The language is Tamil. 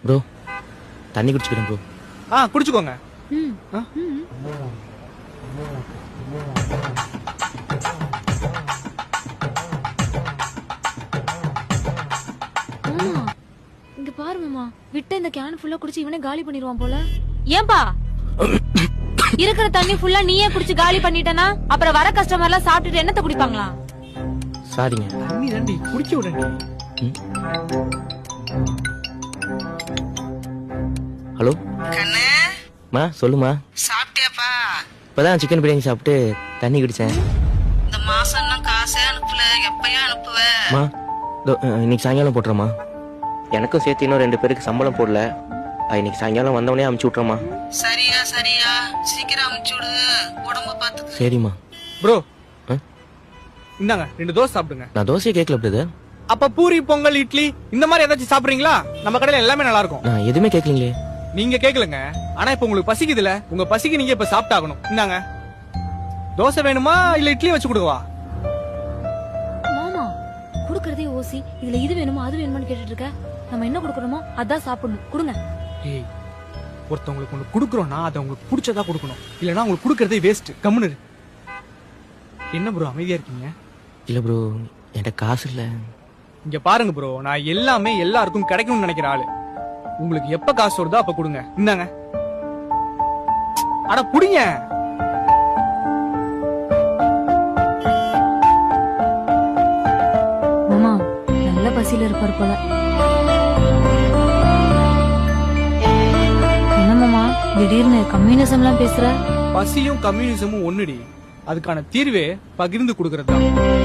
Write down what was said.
ப்ரோ தண்ணி குடிச்சுக்கிறேன் ப்ரோ. குடிச்சுக்கோங்க. இங்க பாரு மாமா, விட்ட இந்த கேன் ஃபுல்லா குடிச்சு இவனே காலி பண்ணிடுவான் போல. ஏன்பா இருக்கிற தண்ணி ஃபுல்லா நீயே குடிச்சு காலி பண்ணிட்டனா அப்புறம் வர கஸ்டமர்லாம் சாப்பிட்டுட்டு என்னத்த குடிப்பாங்களா? சாரிங்க. தண்ணி தாண்டி குடிக்க விடுங்க. ஹலோ கண்ணு, மா சொல்லுமா. சாப்பிட்டியாப்பா? இப்பதான் சிக்கன் பிரியாணி சாப்பிட்டு தண்ணி குடிச்சேன். இந்த மாசம் இன்னும் காசே அனுப்பல, எப்பயா அனுப்புவ? மா இன்னைக்கு சாயங்காலம் போட்டுறமா. எனக்கும் சேர்த்து இன்னும் 2 பேருக்கு சம்பளம் போடல. இன்னைக்கு சாயங்காலம் வந்தவனே அமுச்சு விட்றமா. சரியா சரியா, சீக்கிரம் அமுச்சு விடு, உடம்ப பாத்து. சரிம்மா. ப்ரோ இந்தாங்க 2 தோசை சாப்பிடுங்க. நான் தோசையை கேட்கல பிரதர். அப்ப பூரி பொங்கல் இட்லி இந்த மாதிரி ஏதாச்சும் சாப்பிடுறீங்களா? நம்ம கடையில எல்லாமே நல்லா இருக்கும். நான் எதுவுமே கேட்கலீங்களே. நீங்க கேட்கலங்க, ஆனா இப்ப உங்களுக்கு பசிக்குதுல, உங்க பசிக்கு நீங்க இப்ப சாப்பிட்டாகணும். இந்தாங்க தோசை வேணுமா இல்ல இட்லி வச்சு கொடுக்கவா? மாமா குடுக்கறதே ஓசி, இதுல இது வேணுமா அது வேணுமான்னு கேட்டுட்டு இருக்க. நம்ம என்ன குடுக்கணுமோ அதான் சாப்பிடணும். கொடுங்க. ஏய், ஒருத்தவங்களுக்கு ஒண்ணு குடுக்குறோம்னா அதை உங்களுக்கு பிடிச்சதா கொடுக்கணும், இல்லனா உங்களுக்கு குடுக்கறதே வேஸ்ட். கம்முனு. என்ன ப்ரோ அமைதியா இருக்கீங்க? இல்ல ப்ரோ என்கிட்ட காசு இல்ல. இங்க பாருங்க ப்ரோ, நான் எல்லாமே எல்லாருக்கும் கிடைக்கணும்னு நினைக்கிற ஆளு. உங்களுக்கு எப்ப காசு வருதோ அப்ப கொடுங்க. இந்தாங்க. அட புடிங்க. மாமா நல்ல பசியில இருப்பார் போல. என்ன மாமா திடீர்னு கம்யூனிசம் எல்லாம் பேசுற? பசியும் கம்யூனிசமும் ஒண்ணுடி. அதுக்கான தீர்வே பகிர்ந்து கொடுக்கறது தான்.